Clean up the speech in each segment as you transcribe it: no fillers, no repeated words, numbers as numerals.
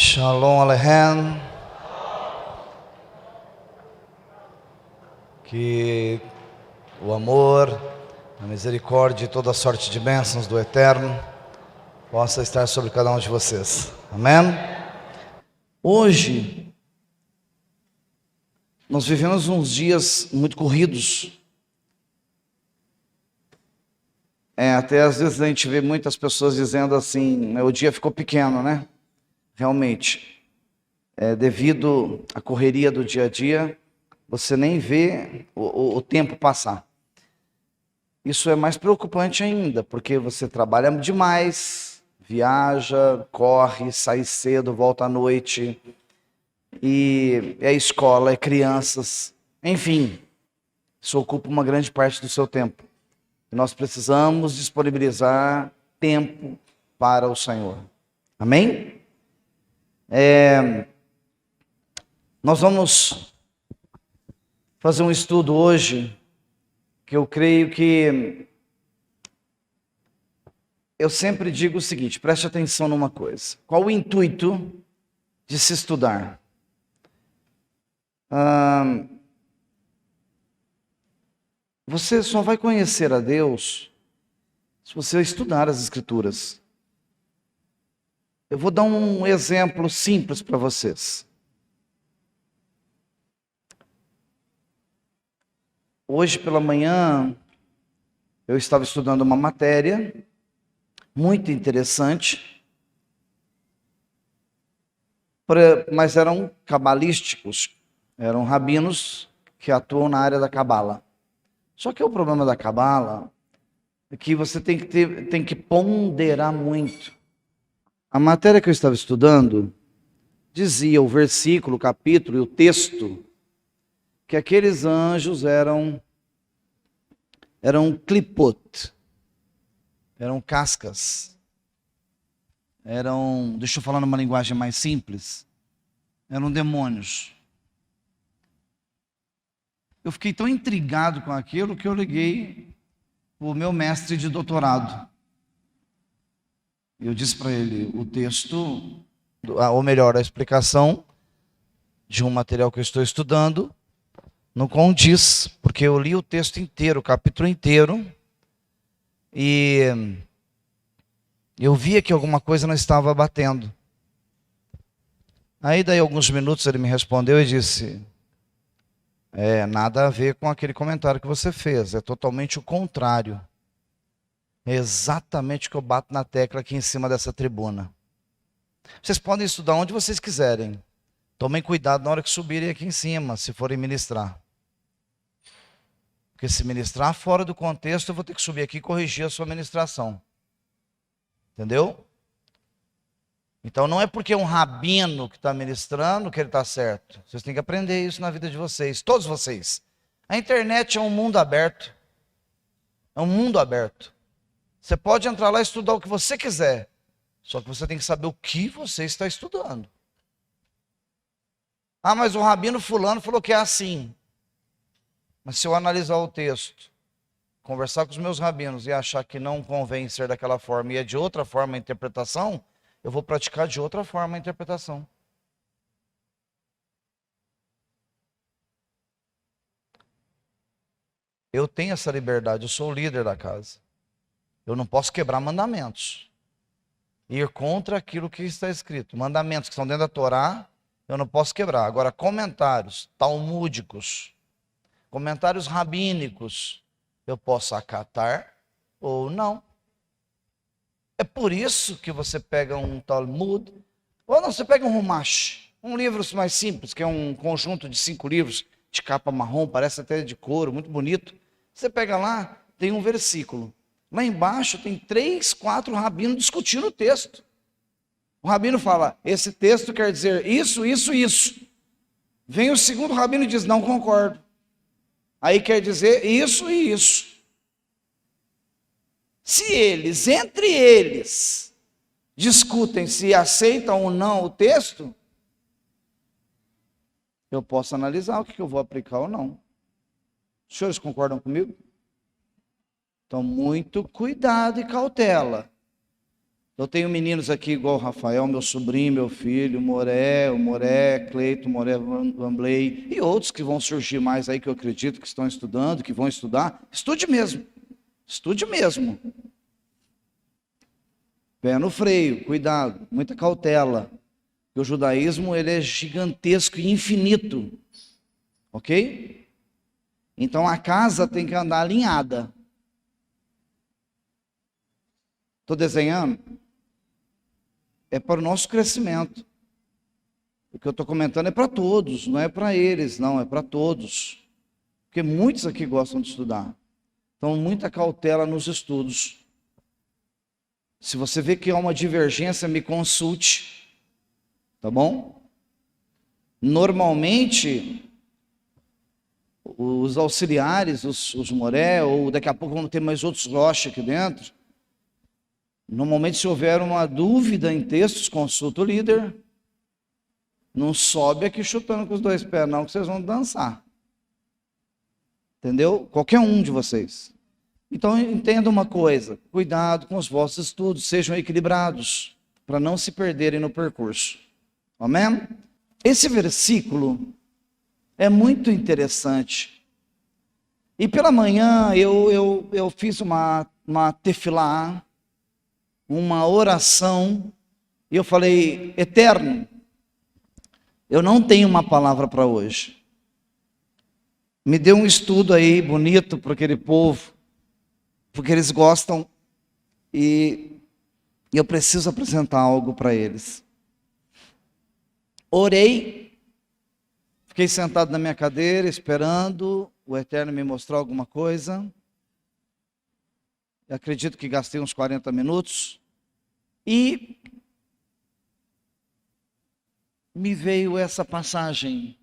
Shalom Aleichem. Que o amor, a misericórdia e toda sorte de bênçãos do Eterno possa estar sobre cada um de vocês. Amém? Hoje, nós vivemos uns dias muito corridos. Até às vezes a gente vê muitas pessoas dizendo assim, o dia ficou pequeno, né? Realmente, devido à correria do dia a dia, você nem vê o tempo passar. Isso é mais preocupante ainda, porque você trabalha demais, viaja, corre, sai cedo, volta à noite, e é escola, é crianças, enfim, isso ocupa uma grande parte do seu tempo. E nós precisamos disponibilizar tempo para o Senhor. Amém? Nós vamos fazer um estudo hoje, que eu creio que eu sempre digo o seguinte, preste atenção numa coisa. Qual o intuito de se estudar? Você só vai conhecer a Deus se você estudar as Escrituras. Eu vou dar um exemplo simples para vocês. Hoje pela manhã, eu estava estudando uma matéria muito interessante, mas eram cabalísticos, eram rabinos que atuam na área da cabala. Só que o problema da cabala é que você tem que ponderar muito. A matéria que eu estava estudando dizia, o versículo, o capítulo e o texto, que aqueles anjos eram clipot, eram cascas, deixa eu falar numa linguagem mais simples, eram demônios. Eu fiquei tão intrigado com aquilo que eu liguei para o meu mestre de doutorado. Eu disse para ele, o texto, ou melhor, a explicação de um material que eu estou estudando, não condiz, porque eu li o texto inteiro, o capítulo inteiro, e eu via que alguma coisa não estava batendo. Aí daí alguns minutos ele me respondeu e disse, nada a ver com aquele comentário que você fez, é totalmente o contrário. É exatamente o que eu bato na tecla aqui em cima dessa tribuna. Vocês podem estudar onde vocês quiserem. Tomem cuidado na hora que subirem aqui em cima, se forem ministrar. Porque se ministrar fora do contexto, eu vou ter que subir aqui e corrigir a sua ministração. Entendeu? Então não é porque é um rabino que está ministrando que ele está certo. Vocês têm que aprender isso na vida de vocês, todos vocês. A internet é um mundo aberto. É um mundo aberto. Você pode entrar lá e estudar o que você quiser. Só que você tem que saber o que você está estudando. Ah, mas o rabino fulano falou que é assim. Mas se eu analisar o texto, conversar com os meus rabinos e achar que não convém ser daquela forma e é de outra forma a interpretação, eu vou praticar de outra forma a interpretação. Eu tenho essa liberdade, eu sou o líder da casa. Eu não posso quebrar mandamentos. Ir contra aquilo que está escrito. Mandamentos que estão dentro da Torá, eu não posso quebrar. Agora, comentários talmúdicos, comentários rabínicos, eu posso acatar ou não. É por isso que você pega um Talmud, ou não, você pega um Rumash, um livro mais simples, que é um conjunto de 5 livros, de capa marrom, parece até de couro, muito bonito. Você pega lá, tem um versículo. Lá embaixo tem 3, 4 rabinos discutindo o texto. O rabino fala, esse texto quer dizer isso, isso, isso. Vem o segundo rabino e diz, não concordo. Aí quer dizer isso e isso. Se eles, entre eles, discutem se aceitam ou não o texto, eu posso analisar o que eu vou aplicar ou não. Os senhores concordam comigo? Então, muito cuidado e cautela. Eu tenho meninos aqui igual o Rafael, meu sobrinho, meu filho, o Moré, Cleito, Moré, Wambley, e outros que vão surgir mais aí que eu acredito que estão estudando, que vão estudar. Estude mesmo. Estude mesmo. Pé no freio, cuidado, muita cautela. O judaísmo ele é gigantesco e infinito. Ok? Então a casa tem que andar alinhada. Estou desenhando? É para o nosso crescimento. O que eu estou comentando é para todos, não é para eles, não, é para todos. Porque muitos aqui gostam de estudar. Então, muita cautela nos estudos. Se você vê que há uma divergência, me consulte. Tá bom? Normalmente, os auxiliares, os Moré, ou daqui a pouco vamos ter mais outros Rocha aqui dentro. Normalmente, se houver uma dúvida em textos, consulta o líder. Não sobe aqui chutando com os dois pés, não, que vocês vão dançar. Entendeu? Qualquer um de vocês. Então, entenda uma coisa. Cuidado com os vossos estudos. Sejam equilibrados, para não se perderem no percurso. Amém? Esse versículo é muito interessante. E pela manhã, eu fiz uma tefilá, uma oração, e eu falei, Eterno, eu não tenho uma palavra para hoje. Me dê um estudo aí bonito para aquele povo, porque eles gostam e eu preciso apresentar algo para eles. Orei, fiquei sentado na minha cadeira esperando o Eterno me mostrar alguma coisa. Eu acredito que gastei uns 40 minutos e me veio essa passagem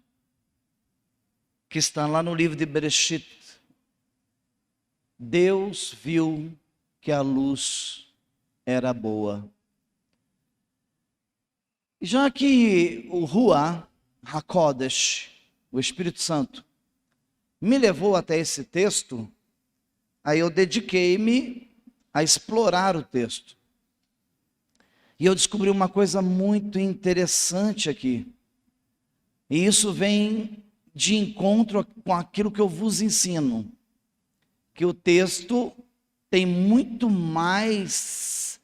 que está lá no livro de Bereshit. Deus viu que a luz era boa. Já que o Ruach HaKodesh, o Espírito Santo, me levou até esse texto, aí eu dediquei-me a explorar o texto. E eu descobri uma coisa muito interessante aqui. E isso vem de encontro com aquilo que eu vos ensino. Que o texto tem muito mais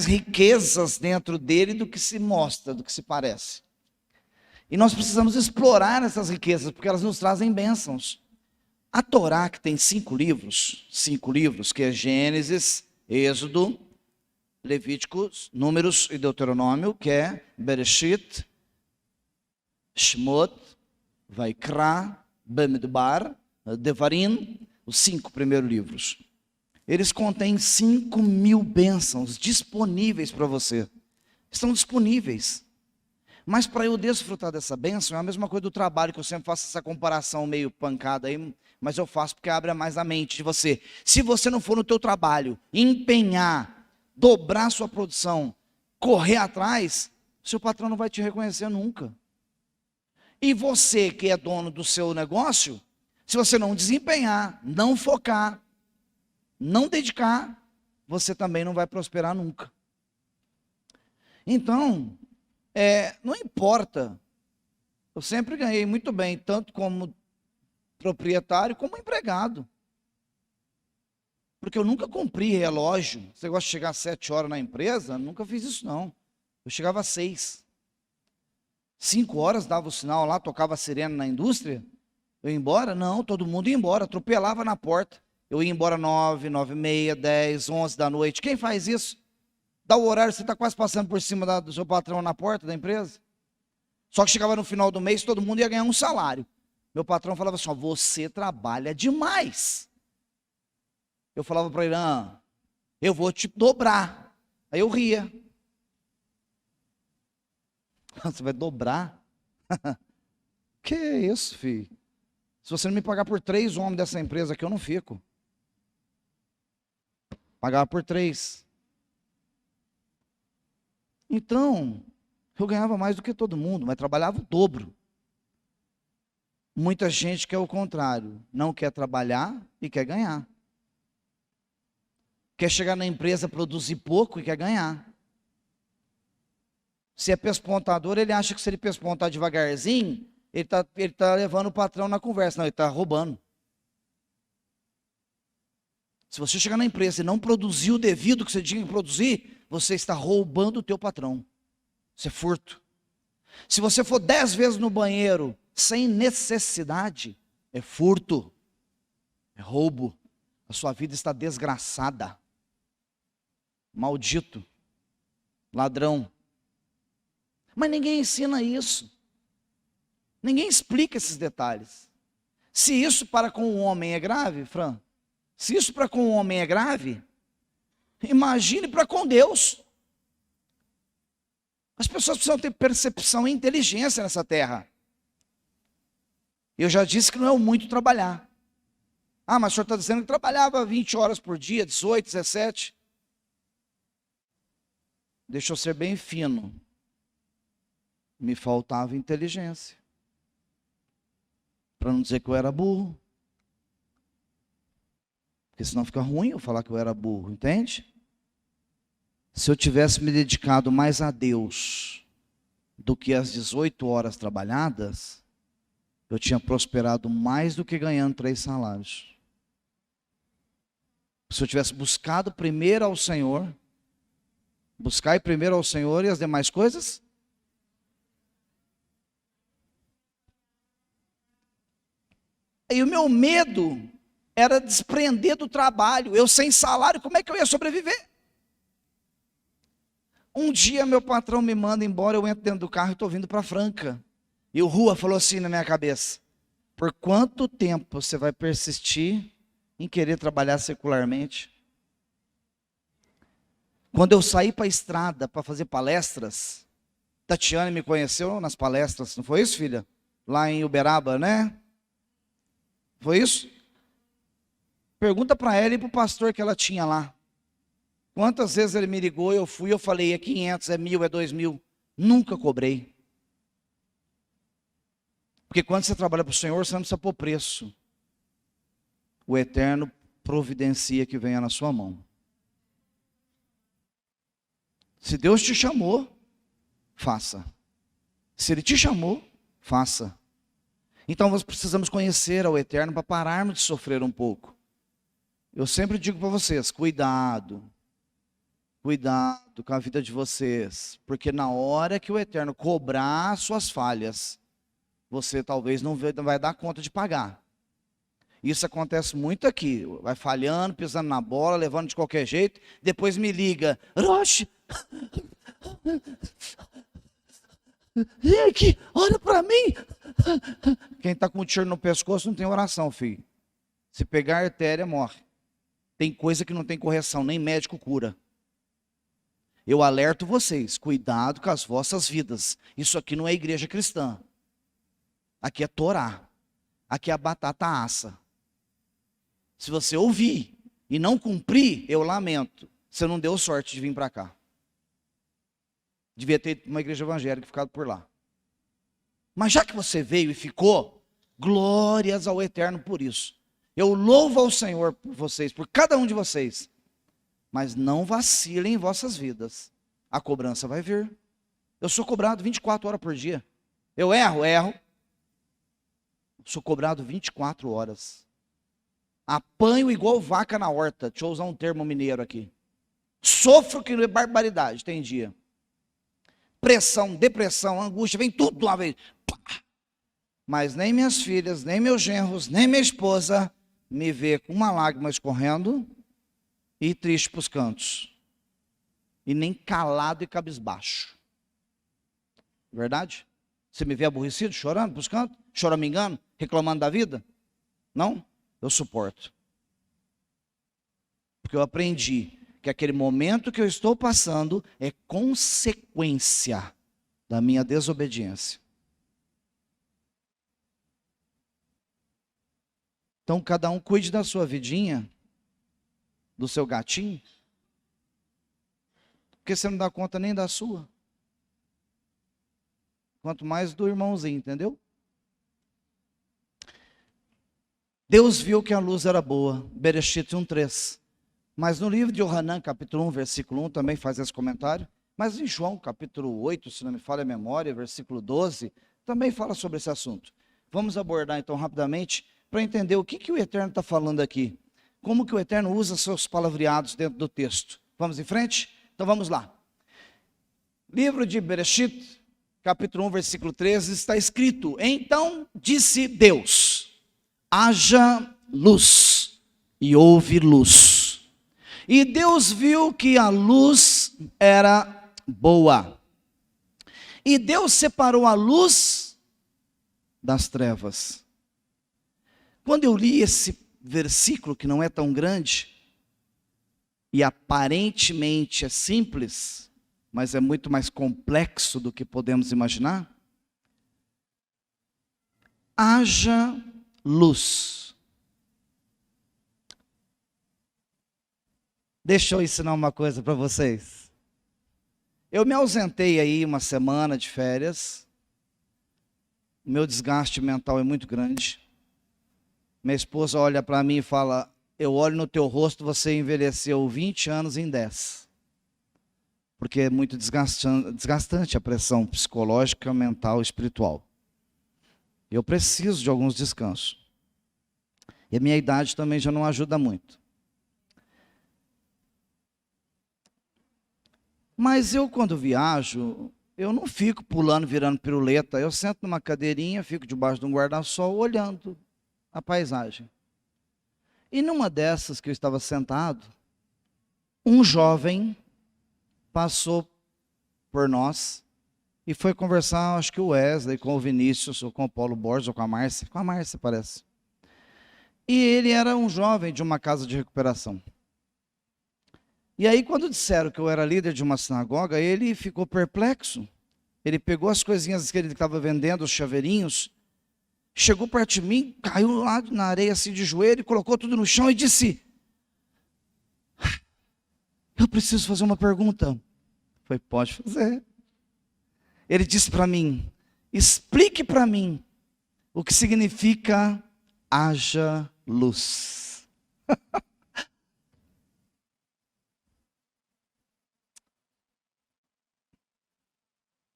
riquezas dentro dele do que se mostra, do que se parece. E nós precisamos explorar essas riquezas, porque elas nos trazem bênçãos. A Torá, que tem 5 livros, que é Gênesis, Êxodo, Levíticos, Números e Deuteronômio, que é Bereshit, Shemot, Vaikra, Bamidbar, Devarim, os 5 primeiros livros. Eles contêm 5.000 bênçãos disponíveis para você. Estão disponíveis. Mas para eu desfrutar dessa bênção, é a mesma coisa do trabalho, que eu sempre faço essa comparação meio pancada aí, mas eu faço porque abre mais a mente de você. Se você não for no teu trabalho, empenhar, dobrar sua produção, correr atrás, seu patrão não vai te reconhecer nunca. E você que é dono do seu negócio, se você não desempenhar, não focar, não dedicar, você também não vai prosperar nunca. Então, não importa. Eu sempre ganhei muito bem, tanto como proprietário como empregado. Porque eu nunca cumpri relógio. Você gosta de chegar às 7 horas na empresa? Nunca fiz isso não. Eu chegava às 6. 5 horas dava o sinal lá, tocava a sirene na indústria. Eu ia embora? Não, todo mundo ia embora, atropelava na porta. Eu ia embora 9, 9h30, 10, 11 da noite. Quem faz isso? Dá o horário, você está quase passando por cima do seu patrão na porta da empresa. Só que chegava no final do mês, todo mundo ia ganhar um salário. Meu patrão falava assim, você trabalha demais. Eu falava para ele, eu vou te dobrar. Aí eu ria. Você vai dobrar? Que isso, filho? Se você não me pagar por 3 homens dessa empresa aqui, eu não fico. Pagava por 3. Então, eu ganhava mais do que todo mundo, mas trabalhava o dobro. Muita gente quer o contrário, não quer trabalhar e quer ganhar. Quer chegar na empresa, produzir pouco e quer ganhar. Se é pespontador, ele acha que se ele pespontar devagarzinho, ele tá levando o patrão na conversa. Não, ele está roubando. Se você chegar na empresa e não produzir o devido que você tinha que produzir, você está roubando o teu patrão. Isso é furto. Se você for 10 vezes no banheiro sem necessidade, é furto. É roubo. A sua vida está desgraçada. Maldito. Ladrão. Mas ninguém ensina isso. Ninguém explica esses detalhes. Se isso para com o homem é grave, Fran, se isso para com o homem é grave, imagine para com Deus. As pessoas precisam ter percepção e inteligência nessa terra. Eu já disse que não é o muito trabalhar. Ah, mas o senhor está dizendo que trabalhava 20 horas por dia, 18, 17. Deixa eu ser bem fino. Me faltava inteligência. Para não dizer que eu era burro. Porque senão fica ruim eu falar que eu era burro, entende? Se eu tivesse me dedicado mais a Deus do que as 18 horas trabalhadas, eu tinha prosperado mais do que ganhando 3 salários. Se eu tivesse buscado primeiro ao Senhor, buscar primeiro ao Senhor e as demais coisas, e o meu medo era desprender do trabalho. Eu sem salário, como é que eu ia sobreviver? Um dia meu patrão me manda embora, eu entro dentro do carro e estou vindo para Franca. E o Rua falou assim na minha cabeça: por quanto tempo você vai persistir em querer trabalhar secularmente? Quando eu saí para a estrada para fazer palestras, Tatiane me conheceu nas palestras, não foi isso, filha? Lá em Uberaba, né? Foi isso? Pergunta para ela e para o pastor que ela tinha lá. Quantas vezes ele me ligou, eu fui, eu falei, é 500, é 1.000, é 2.000. Nunca cobrei. Porque quando você trabalha para o Senhor, você não precisa pôr preço. O Eterno providencia que venha na sua mão. Se Deus te chamou, faça. Se Ele te chamou, faça. Então nós precisamos conhecer ao Eterno para pararmos de sofrer um pouco. Eu sempre digo para vocês, cuidado com a vida de vocês, porque na hora que o Eterno cobrar suas falhas, você talvez não vai dar conta de pagar. Isso acontece muito aqui, vai falhando, pisando na bola, levando de qualquer jeito, depois me liga, Roche, vem aqui, olha para mim. Quem está com um tiro no pescoço não tem oração, filho. Se pegar a artéria, morre. Tem coisa que não tem correção, nem médico cura. Eu alerto vocês, cuidado com as vossas vidas. Isso aqui não é igreja cristã. Aqui é Torá. Aqui é a batata assa. Se você ouvir e não cumprir, eu lamento. Você não deu sorte de vir para cá. Devia ter uma igreja evangélica ficado por lá. Mas já que você veio e ficou, glórias ao Eterno por isso. Eu louvo ao Senhor por vocês, por cada um de vocês. Mas não vacilem em vossas vidas. A cobrança vai vir. Eu sou cobrado 24 horas por dia. Eu erro. Sou cobrado 24 horas. Apanho igual vaca na horta. Deixa eu usar um termo mineiro aqui. Sofro que é barbaridade, tem dia. Pressão, depressão, angústia, vem tudo de uma vez. Mas nem minhas filhas, nem meus genros, nem minha esposa me vê com uma lágrima escorrendo e triste para os cantos. E nem calado e cabisbaixo. Verdade? Você me vê aborrecido, chorando para os cantos? Choramingando? Reclamando da vida? Não? Eu suporto. Porque eu aprendi que aquele momento que eu estou passando é consequência da minha desobediência. Então cada um cuide da sua vidinha, do seu gatinho, porque você não dá conta nem da sua. Quanto mais do irmãozinho, entendeu? Deus viu que a luz era boa. Bereshit 1:3. Mas no livro de Yohanan, capítulo 1, versículo 1, também faz esse comentário. Mas em João, capítulo 8, se não me falha a memória, versículo 12, também fala sobre esse assunto. Vamos abordar então rapidamente para entender o que o Eterno está falando aqui. Como que o Eterno usa seus palavreados dentro do texto. Vamos em frente? Então vamos lá. Livro de Bereshit, capítulo 1, versículo 13, está escrito: Então disse Deus, haja luz, e houve luz. E Deus viu que a luz era boa. E Deus separou a luz das trevas. Quando eu li esse versículo, que não é tão grande, e aparentemente é simples, mas é muito mais complexo do que podemos imaginar. Haja luz. Deixa eu ensinar uma coisa para vocês. Eu me ausentei aí uma semana de férias. Meu desgaste mental é muito grande. Minha esposa olha para mim e fala: eu olho no teu rosto, você envelheceu 20 anos em 10. Porque é muito desgastante a pressão psicológica, mental, espiritual. Eu preciso de alguns descansos. E a minha idade também já não ajuda muito. Mas eu, quando viajo, eu não fico pulando, virando piruleta. Eu sento numa cadeirinha, fico debaixo de um guarda-sol, olhando a paisagem. E numa dessas que eu estava sentado, um jovem passou por nós e foi conversar, acho que o Wesley, com o Vinícius, ou com o Paulo Borges, ou com a Márcia parece. E ele era um jovem de uma casa de recuperação. E aí, quando disseram que eu era líder de uma sinagoga, ele ficou perplexo. Ele pegou as coisinhas que ele estava vendendo, os chaveirinhos, chegou perto de mim, caiu lá na areia assim de joelho, colocou tudo no chão e disse: eu preciso fazer uma pergunta. Foi: pode fazer. Ele disse para mim: explique para mim o que significa haja luz.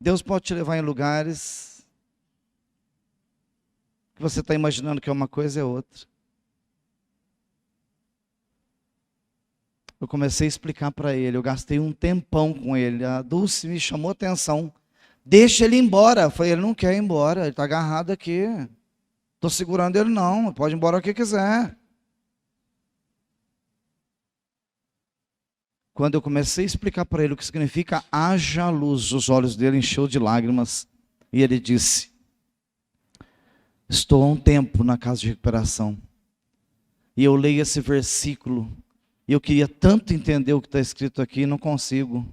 Deus pode te levar em lugares que você está imaginando que é uma coisa e é outra. Eu comecei a explicar para ele, eu gastei um tempão com ele. A Dulce me chamou a atenção. Deixa ele ir embora. Eu falei: ele não quer ir embora, ele está agarrado aqui. Estou segurando ele não, pode ir embora o que quiser. Quando eu comecei a explicar para ele o que significa haja luz, os olhos dele encheu de lágrimas. E ele disse: estou há um tempo na casa de recuperação. E eu leio esse versículo. E eu queria tanto entender o que está escrito aqui e não consigo.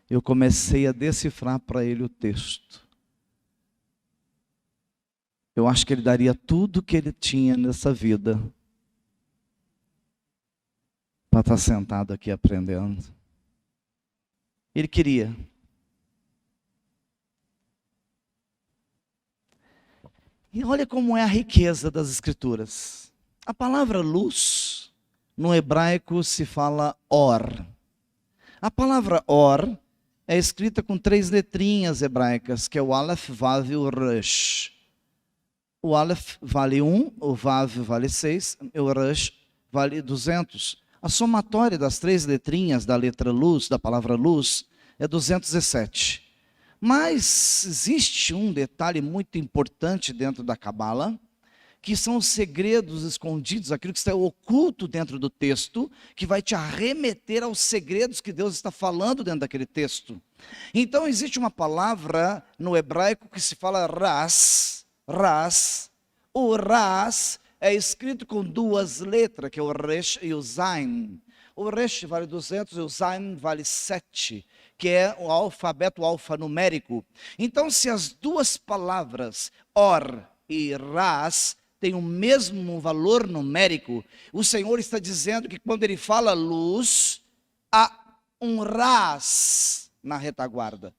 Eu comecei a decifrar para ele o texto. Eu acho que ele daria tudo que ele tinha nessa vida para estar sentado aqui aprendendo. Ele queria. E olha como é a riqueza das Escrituras. A palavra luz, no hebraico se fala or. A palavra or é escrita com 3 letrinhas hebraicas, que é o Aleph, Vav e o Resh. O Aleph vale 1, o Vav vale 6, e o Resh vale 200. A somatória das 3 letrinhas da letra luz, da palavra luz, é 207. Mas existe um detalhe muito importante dentro da Cabala, que são os segredos escondidos, aquilo que está oculto dentro do texto, que vai te arremeter aos segredos que Deus está falando dentro daquele texto. Então existe uma palavra no hebraico que se fala ras. O ras é escrito com 2 letras, que é o resh e o zain. O resh vale 200 e o zain vale 7, que é o alfabeto alfanumérico. Então, se as 2 palavras or e ras têm o mesmo valor numérico, o Senhor está dizendo que quando Ele fala luz, há um ras na retaguarda.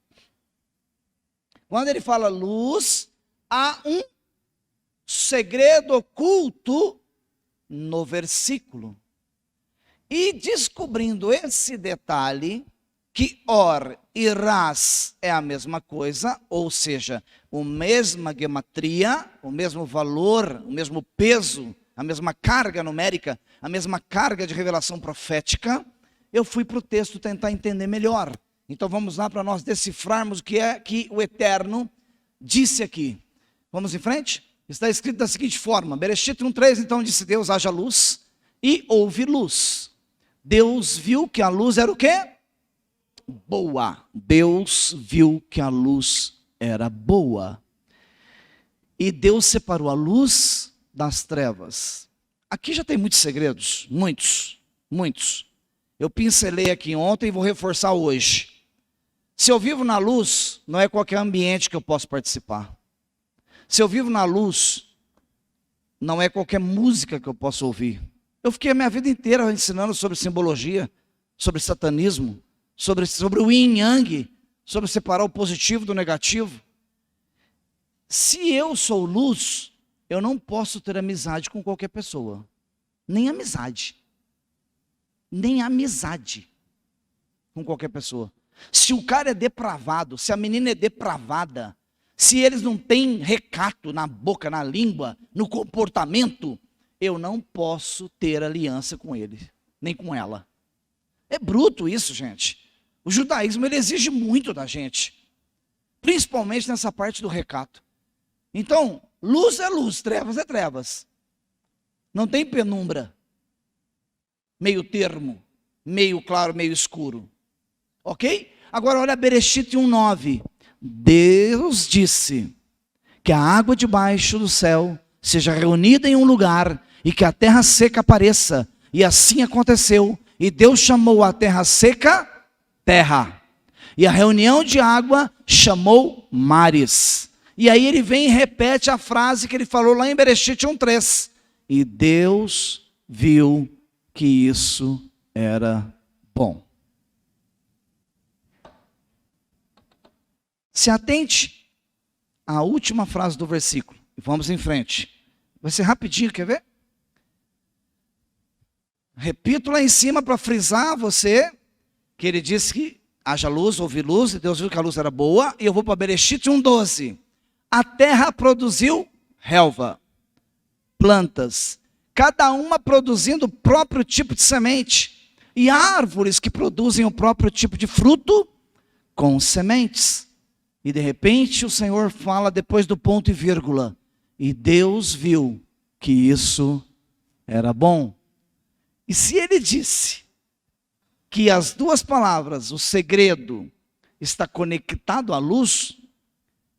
Quando Ele fala luz, há um segredo oculto no versículo. E descobrindo esse detalhe, que or e ras é a mesma coisa, ou seja, a mesma gematria, o mesmo valor, o mesmo peso, a mesma carga numérica, a mesma carga de revelação profética, eu fui para o texto tentar entender melhor. Então vamos lá para nós decifrarmos o que é que o Eterno disse aqui. Vamos em frente? Está escrito da seguinte forma, Bereshit 1:3, então disse Deus, haja luz, e houve luz. Deus viu que a luz era o quê? Boa. Deus viu que a luz era boa. E Deus separou a luz das trevas. Aqui já tem muitos segredos, muitos. Eu pincelei aqui ontem e vou reforçar hoje. Se eu vivo na luz, não é qualquer ambiente que eu posso participar. Se eu vivo na luz, não é qualquer música que eu posso ouvir. Eu fiquei a minha vida inteira ensinando sobre simbologia, sobre satanismo, sobre o yin yang, sobre separar o positivo do negativo. Se eu sou luz, eu não posso ter amizade com qualquer pessoa. Nem amizade com qualquer pessoa. Se o cara é depravado, se a menina é depravada, se eles não têm recato na boca, na língua, no comportamento, eu não posso ter aliança com ele, nem com ela. É bruto isso, gente. O judaísmo ele exige muito da gente, principalmente nessa parte do recato. Então, luz é luz, trevas é trevas. Não tem penumbra, meio termo, meio claro, meio escuro. Ok? Agora olha Bereshit 1:9. Deus disse que a água debaixo do céu seja reunida em um lugar e que a terra seca apareça. E assim aconteceu. E Deus chamou a terra seca, terra. E a reunião de água chamou mares. E aí ele vem e repete a frase que ele falou lá em Bereshit 1:3. E Deus viu que isso era bom. Se atente à última frase do versículo. Vamos em frente. Vai ser rapidinho, quer ver? Repito lá em cima para frisar você, que ele disse que haja luz, houve luz, e Deus viu que a luz era boa, e eu vou para Bereshit 1:12. A terra produziu relva, plantas, cada uma produzindo o próprio tipo de semente, e árvores que produzem o próprio tipo de fruto com sementes. E de repente o Senhor fala depois do ponto e vírgula. E Deus viu que isso era bom. E se ele disse que as duas palavras, o segredo, está conectado à luz,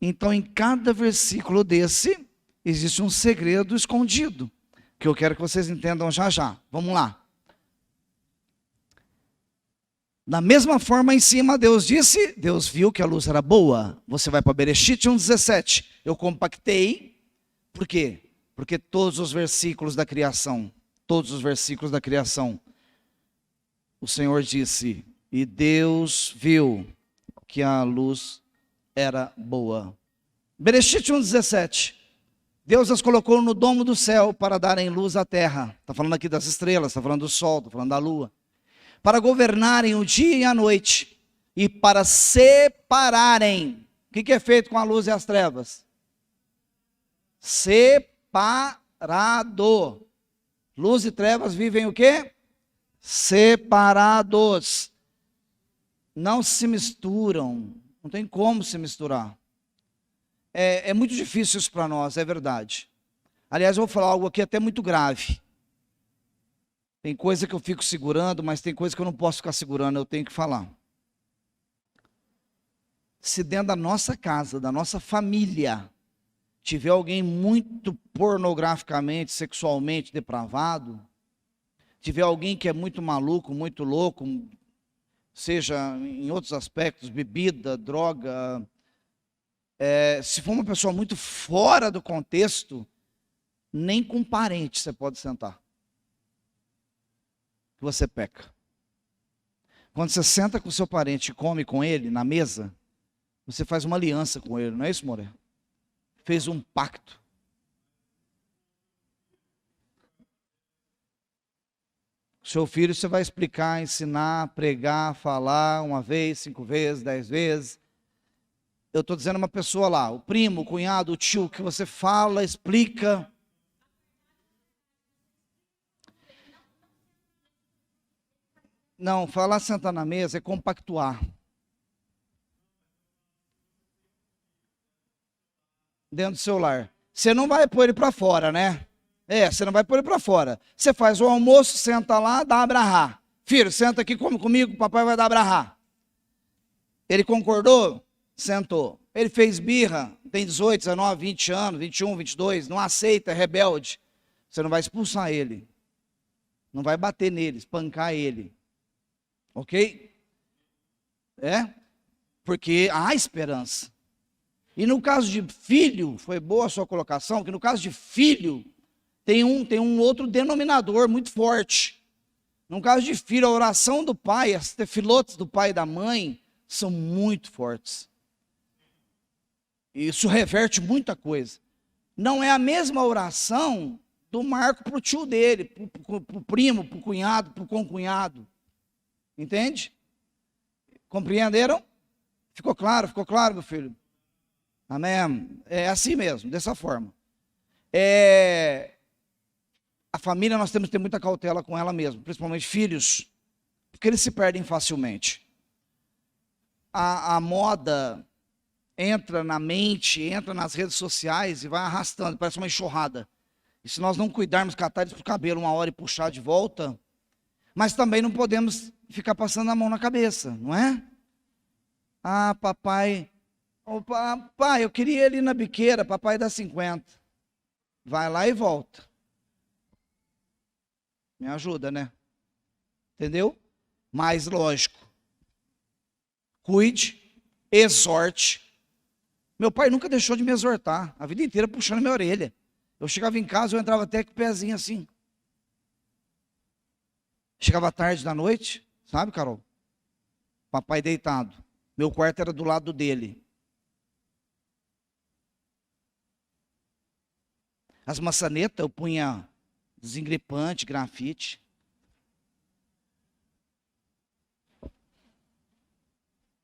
então em cada versículo desse, existe um segredo escondido, que eu quero que vocês entendam já já. Vamos lá. Da mesma forma, em cima, Deus disse, Deus viu que a luz era boa. Você vai para Bereshit 1:17. Eu compactei. Por quê? Porque todos os versículos da criação, o Senhor disse, e Deus viu que a luz era boa. Bereshit 1:17. Deus as colocou no domo do céu para darem luz à terra. Está falando aqui das estrelas, está falando do sol, está falando da lua. Para governarem o dia e a noite, e para separarem. O que é feito com a luz e as trevas? Separado. Luz e trevas vivem o quê? Separados. Não se misturam. Não tem como se misturar. É muito difícil isso para nós, é verdade. Aliás, eu vou falar algo aqui até muito grave. Tem coisa que eu fico segurando, mas tem coisa que eu não posso ficar segurando, eu tenho que falar. Se dentro da nossa casa, da nossa família, tiver alguém muito pornograficamente, sexualmente depravado, tiver alguém que é muito maluco, muito louco, seja em outros aspectos, bebida, droga, se for uma pessoa muito fora do contexto, nem com parente você pode sentar. Você peca. Quando você senta com o seu parente e come com ele na mesa, você faz uma aliança com ele, não é isso, Moré? Fez um pacto. Seu filho você vai explicar, ensinar, pregar, falar 1 vez, 5 vezes, 10 vezes. Eu estou dizendo uma pessoa lá, o primo, o cunhado, o tio, que você fala, explica. Não, falar sentar na mesa é compactuar. Dentro do seu lar. Você não vai pôr ele para fora, né? Você não vai pôr ele para fora. Você faz o almoço, senta lá, dá abrahá. Filho, senta aqui, come comigo, papai vai dar abrahá. Ele concordou? Sentou. Ele fez birra, tem 18, 19, 20 anos, 21, 22, não aceita, é rebelde. Você não vai expulsar ele. Não vai bater nele, espancar ele. Ok? Porque há esperança. E no caso de filho, foi boa a sua colocação, que no caso de filho, tem um outro denominador muito forte. No caso de filho, a oração do pai, as tefilotes do pai e da mãe, são muito fortes. Isso reverte muita coisa. Não é a mesma oração do Marco para o tio dele, para o primo, para o cunhado, para o concunhado. Entende? Compreenderam? Ficou claro, meu filho? Amém? É assim mesmo, dessa forma. A família nós temos que ter muita cautela com ela mesmo, principalmente filhos, porque eles se perdem facilmente. A moda entra na mente, entra nas redes sociais e vai arrastando, parece uma enxurrada. E se nós não cuidarmos, catar eles pro cabelo 1 hora e puxar de volta, mas também não podemos ficar passando a mão na cabeça, não é? Ah, papai, pai, eu queria ele na biqueira, papai dá 50. Vai lá e volta. Me ajuda, né? Entendeu? Mas lógico, cuide, exorte. Meu pai nunca deixou de me exortar, a vida inteira puxando minha orelha. Eu chegava em casa, eu entrava até com o pezinho assim. Chegava tarde da noite, sabe, Carol? Papai deitado. Meu quarto era do lado dele. As maçanetas eu punha desengripante, grafite.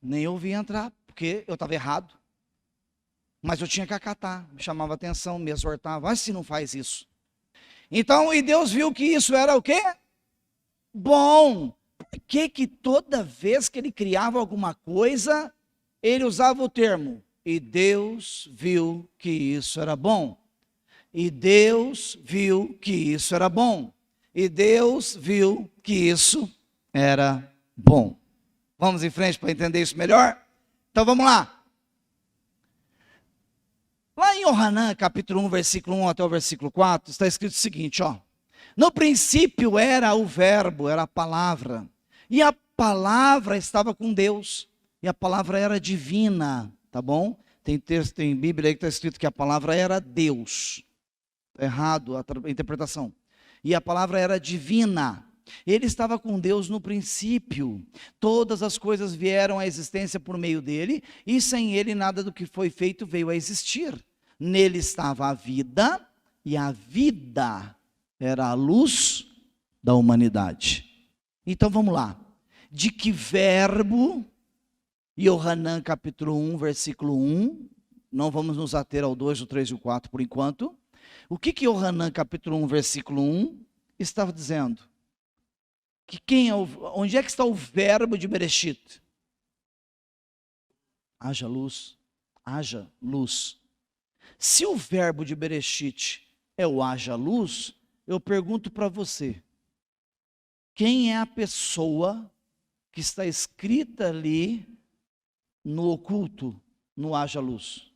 Nem eu vi entrar, porque eu estava errado. Mas eu tinha que acatar, me chamava atenção, me exortava, mas se não faz isso. Então, e Deus viu que isso era o quê? Bom. Por que toda vez que ele criava alguma coisa, ele usava o termo, e Deus viu que isso era bom. E Deus viu que isso era bom. E Deus viu que isso era bom. Vamos em frente para entender isso melhor? Então vamos lá. Lá em Yohanan, capítulo 1, versículo 1 até o versículo 4, está escrito o seguinte, ó. No princípio era o verbo, era a palavra. E a palavra estava com Deus. E a palavra era divina, tá bom? Tem texto, tem Bíblia aí que está escrito que a palavra era Deus. Está errado a interpretação. E a palavra era divina. Ele estava com Deus no princípio. Todas as coisas vieram à existência por meio dele. E sem ele nada do que foi feito veio a existir. Nele estava a vida. E a vida era a luz da humanidade. Então vamos lá. De que verbo? Yohanan capítulo 1, versículo 1. Não vamos nos ater ao 2, o 3 e o 4 por enquanto. O que Yohanan capítulo 1, versículo 1 estava dizendo? Que onde é que está o verbo de Bereshit? Haja luz, haja luz. Se o verbo de Bereshit é o haja luz, eu pergunto para você, quem é a pessoa que está escrita ali no oculto, no haja luz?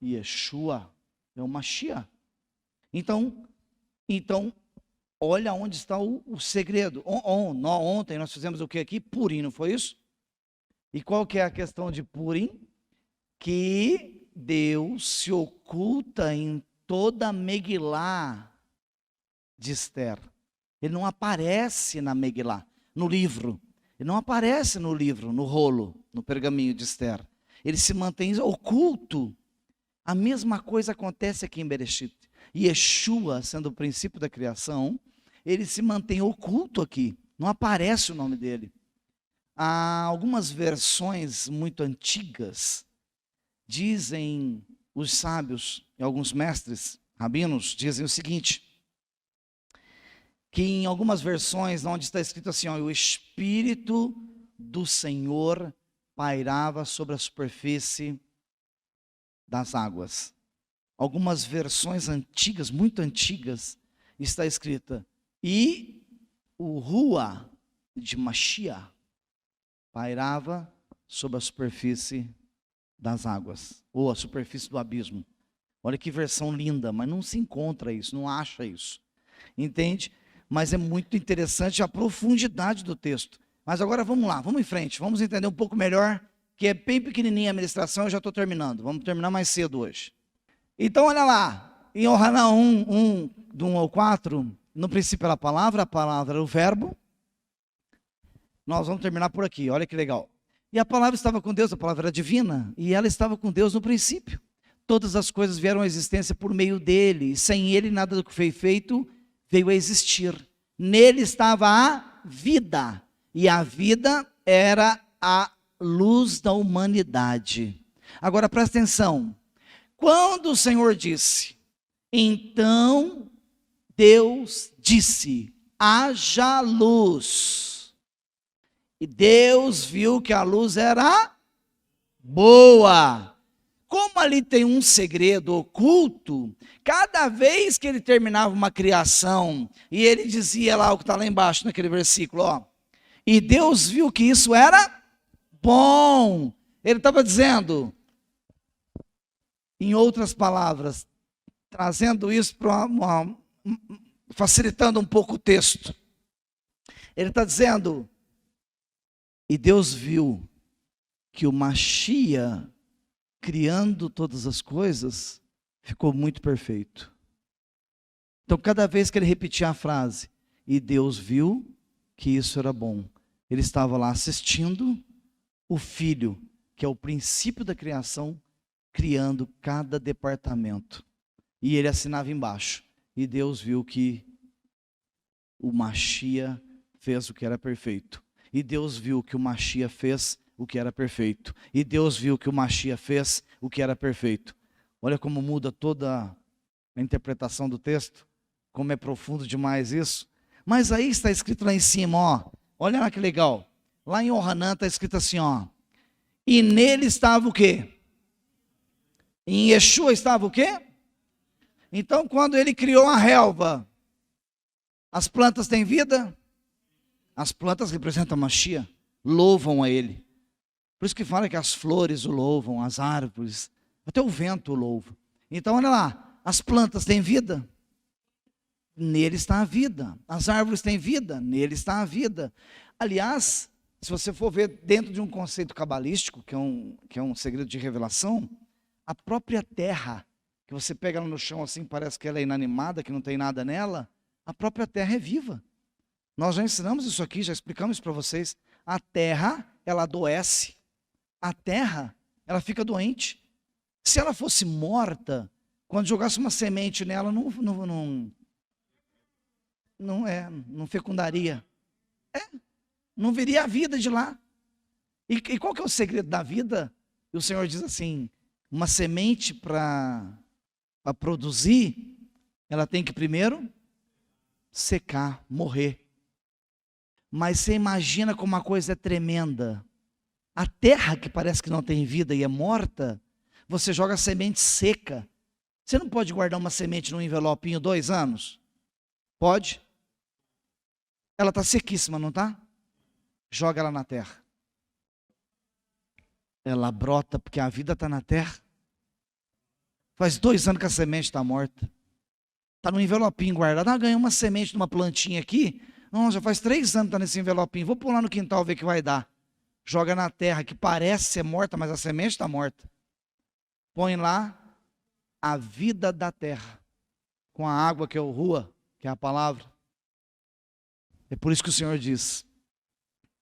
Yeshua, é o Mashiach. Então, olha onde está o segredo. Ontem nós fizemos o que aqui? Purim, não foi isso? E qual que é a questão de Purim? Que Deus se oculta em toda a Megilá de Esther. Ele não aparece na Megilá, no livro. Ele não aparece no livro, no rolo, no pergaminho de Esther. Ele se mantém oculto. A mesma coisa acontece aqui em Bereshit. Yeshua, sendo o princípio da criação, ele se mantém oculto aqui, não aparece o nome dele. Há algumas versões muito antigas, dizem os sábios e alguns mestres, rabinos, dizem o seguinte, que em algumas versões, onde está escrito assim, ó, o Espírito do Senhor pairava sobre a superfície das águas. Algumas versões antigas, muito antigas, está escrita, e o Rua de Mashiach pairava sobre a superfície das águas, ou a superfície do abismo. Olha que versão linda, mas não se encontra isso, não acha isso. Entende? Mas é muito interessante a profundidade do texto. Mas agora vamos lá, vamos em frente, vamos entender um pouco melhor, que é bem pequenininha a ministração, eu já estou terminando, vamos terminar mais cedo hoje. Então olha lá, em Yohanan 1, do 1 ao 4, no princípio era a palavra era o verbo. Nós vamos terminar por aqui, olha que legal. E a palavra estava com Deus, a palavra era divina, e ela estava com Deus no princípio. Todas as coisas vieram à existência por meio dele, e sem ele nada do que foi feito veio a existir. Nele estava a vida, e a vida era a luz da humanidade. Agora presta atenção, quando o Senhor disse, então Deus disse, haja luz, e Deus viu que a luz era boa. Como ali tem um segredo oculto, cada vez que ele terminava uma criação, e ele dizia lá o que está lá embaixo naquele versículo, ó, e Deus viu que isso era bom. Ele estava dizendo, em outras palavras, trazendo isso para facilitando um pouco o texto. Ele está dizendo, e Deus viu que o Mashiach, criando todas as coisas, ficou muito perfeito. Então, cada vez que ele repetia a frase, e Deus viu que isso era bom, ele estava lá assistindo o Filho, que é o princípio da criação, criando cada departamento. E ele assinava embaixo, e Deus viu que o Mashiach fez o que era perfeito. E Deus viu que o Mashiach fez o que era perfeito. E Deus viu que o Mashiach fez o que era perfeito. Olha como muda toda a interpretação do texto, como é profundo demais isso. Mas aí está escrito lá em cima, ó, olha lá que legal. Lá em Yohanan está escrito assim, ó, e nele estava o quê? Em Yeshua estava o quê? Então quando ele criou a relva, as plantas têm vida? As plantas representam a Mashiach, louvam a ele. Por isso que fala que as flores o louvam, as árvores, até o vento o louva. Então olha lá, as plantas têm vida? Nele está a vida. As árvores têm vida? Nele está a vida. Aliás, se você for ver dentro de um conceito cabalístico, que é um segredo de revelação, a própria terra, que você pega ela no chão assim, parece que ela é inanimada, que não tem nada nela, a própria terra é viva. Nós já ensinamos isso aqui, já explicamos isso para vocês. A terra, ela adoece. A terra, ela fica doente. Se ela fosse morta, quando jogasse uma semente nela, não fecundaria. Não viria a vida de lá. E qual que é o segredo da vida? E o Senhor diz assim, uma semente para produzir, ela tem que primeiro secar, morrer. Mas você imagina como uma coisa é tremenda. A terra que parece que não tem vida e é morta, você joga a semente seca. Você não pode guardar uma semente num envelopinho 2 anos? Pode? Ela está sequíssima, não está? Joga ela na terra. Ela brota porque a vida está na terra. Faz 2 anos que a semente está morta. Está num envelopinho guardado. Ah, ganhei uma semente de uma plantinha aqui. Não, já faz 3 anos que está nesse envelopinho. Vou pôr lá no quintal ver o que vai dar. Joga na terra, que parece ser morta, mas a semente está morta. Põe lá a vida da terra. Com a água que é o rua, que é a palavra. É por isso que o Senhor diz,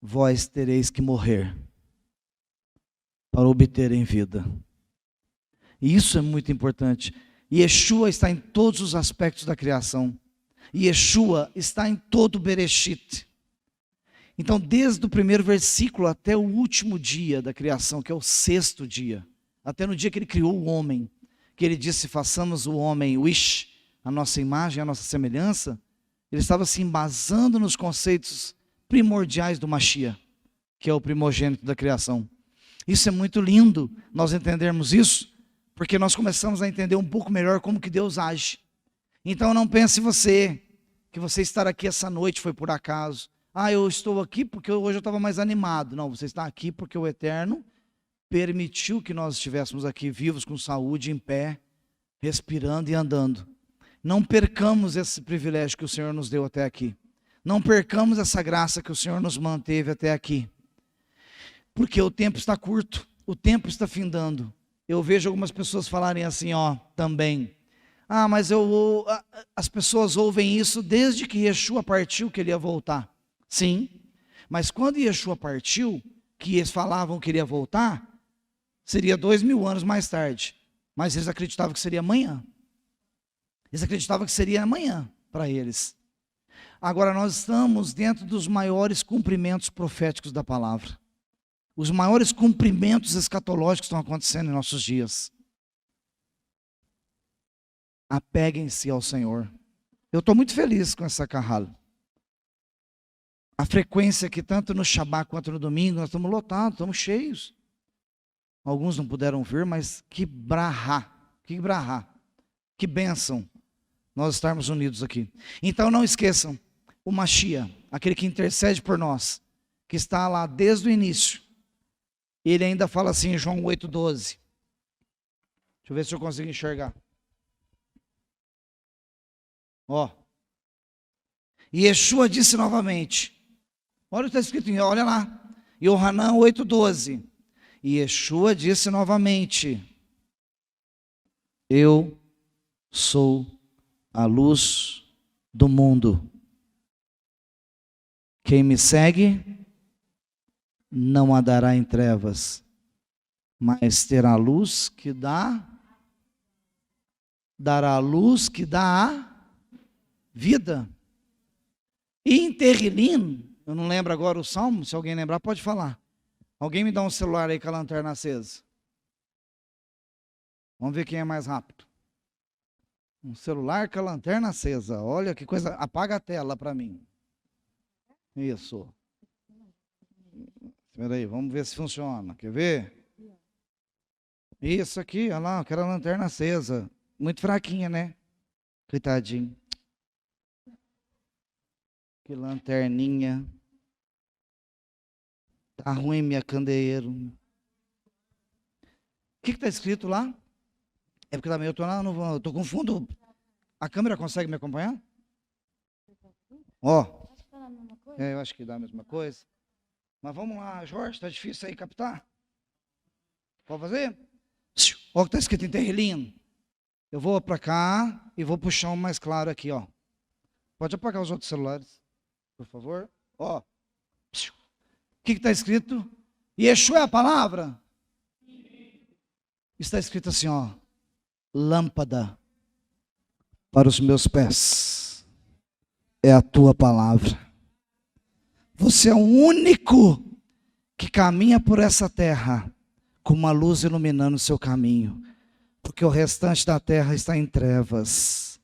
vós tereis que morrer para obterem vida. E isso é muito importante. E Yeshua está em todos os aspectos da criação. Yeshua está em todo o Bereshit. Então, desde o primeiro versículo até o último dia da criação, que é o 6º dia, até no dia que ele criou o homem, que ele disse, façamos o homem, a nossa imagem, a nossa semelhança, ele estava se embasando nos conceitos primordiais do Mashiach, que é o primogênito da criação. Isso é muito lindo, nós entendermos isso, porque nós começamos a entender um pouco melhor como que Deus age. Então não pense que você estar aqui essa noite foi por acaso. Eu estou aqui porque hoje eu estava mais animado. Não, você está aqui porque o Eterno permitiu que nós estivéssemos aqui vivos, com saúde, em pé, respirando e andando. Não percamos esse privilégio que o Senhor nos deu até aqui. Não percamos essa graça que o Senhor nos manteve até aqui. Porque o tempo está curto, o tempo está findando. Eu vejo algumas pessoas falarem assim, também. Mas as pessoas ouvem isso desde que Yeshua partiu, que ele ia voltar. Sim, mas quando Yeshua partiu, que eles falavam que ele ia voltar, seria 2000 anos mais tarde. Mas eles acreditavam que seria amanhã. Eles acreditavam que seria amanhã para eles. Agora nós estamos dentro dos maiores cumprimentos proféticos da palavra. Os maiores cumprimentos escatológicos estão acontecendo em nossos dias. Apeguem-se ao Senhor. Eu estou muito feliz com essa carrala. A frequência aqui, tanto no Shabbat quanto no domingo, nós estamos lotados, estamos cheios. Alguns não puderam vir, mas que brahá, que bênção nós estarmos unidos aqui. Então não esqueçam, o Mashiach, aquele que intercede por nós, que está lá desde o início, ele ainda fala assim em João 8,12. Deixa eu ver se eu consigo enxergar. E Yeshua disse novamente, olha o que está escrito, olha lá, Yohanan 8,12. E Yeshua disse novamente, eu sou a luz do mundo. Quem me segue não andará em trevas, mas terá luz que dará luz que dá a vida. E em Terrilim, eu não lembro agora o salmo, se alguém lembrar pode falar. Alguém me dá um celular aí com a lanterna acesa. Vamos ver quem é mais rápido. Um celular com a lanterna acesa. Olha que coisa. Apaga a tela para mim. Isso. Espera aí, vamos ver se funciona. Quer ver? Isso aqui, olha lá, aquela lanterna acesa. Muito fraquinha, né? Coitadinho. Que lanterninha. Tá ruim, minha candeeiro. O que está escrito lá? É porque também eu estou com fundo. A câmera consegue me acompanhar? Eu acho que dá a mesma coisa. Mas vamos lá, Jorge, está difícil aí captar? Pode fazer? Olha o que está escrito em Terrilim. Eu vou para cá e vou puxar um mais claro aqui, Pode apagar os outros celulares, por favor. O que está escrito? Yeshua é a palavra? Está escrito assim, lâmpada para os meus pés é a tua palavra. Você é o único que caminha por essa terra com uma luz iluminando o seu caminho, porque o restante da terra está em trevas.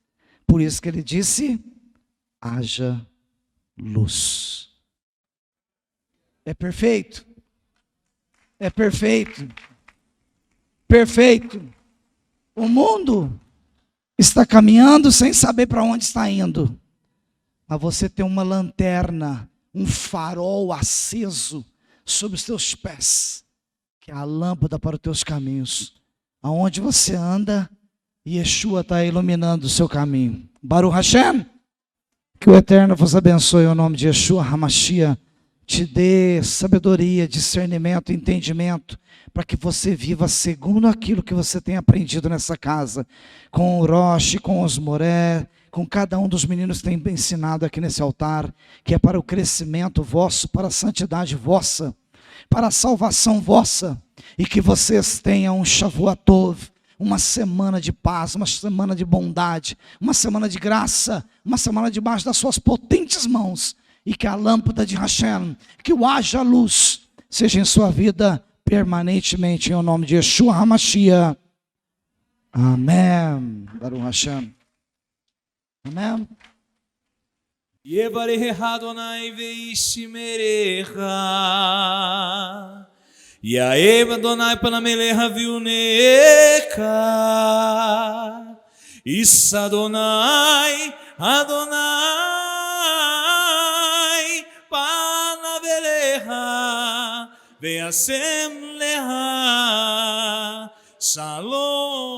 Por isso que ele disse, haja luz. É perfeito. É perfeito. Perfeito. O mundo está caminhando sem saber para onde está indo. Mas você tem uma lanterna, um farol aceso sobre os teus pés, que é a lâmpada para os teus caminhos. Aonde você anda, Yeshua está iluminando o seu caminho. Baruch Hashem. Que o Eterno vos abençoe em nome de Yeshua HaMashiach. Te dê sabedoria, discernimento, entendimento, para que você viva segundo aquilo que você tem aprendido nessa casa, com o Roche, com os Moré, com cada um dos meninos que tem ensinado aqui nesse altar, que é para o crescimento vosso, para a santidade vossa, para a salvação vossa, e que vocês tenham um Shavuot Tov, uma semana de paz, uma semana de bondade, uma semana de graça, uma semana debaixo das suas potentes mãos, e que a lâmpada de Hashem, que o haja luz, seja em sua vida permanentemente, em nome de Yeshua HaMashiach. Amém. Baruch Hashem. Amém. יברך אדוני וישמרך, יאהב אדוני פניו אליך ויונקה, יישא אדוני פניו אליך וישם לך שלום.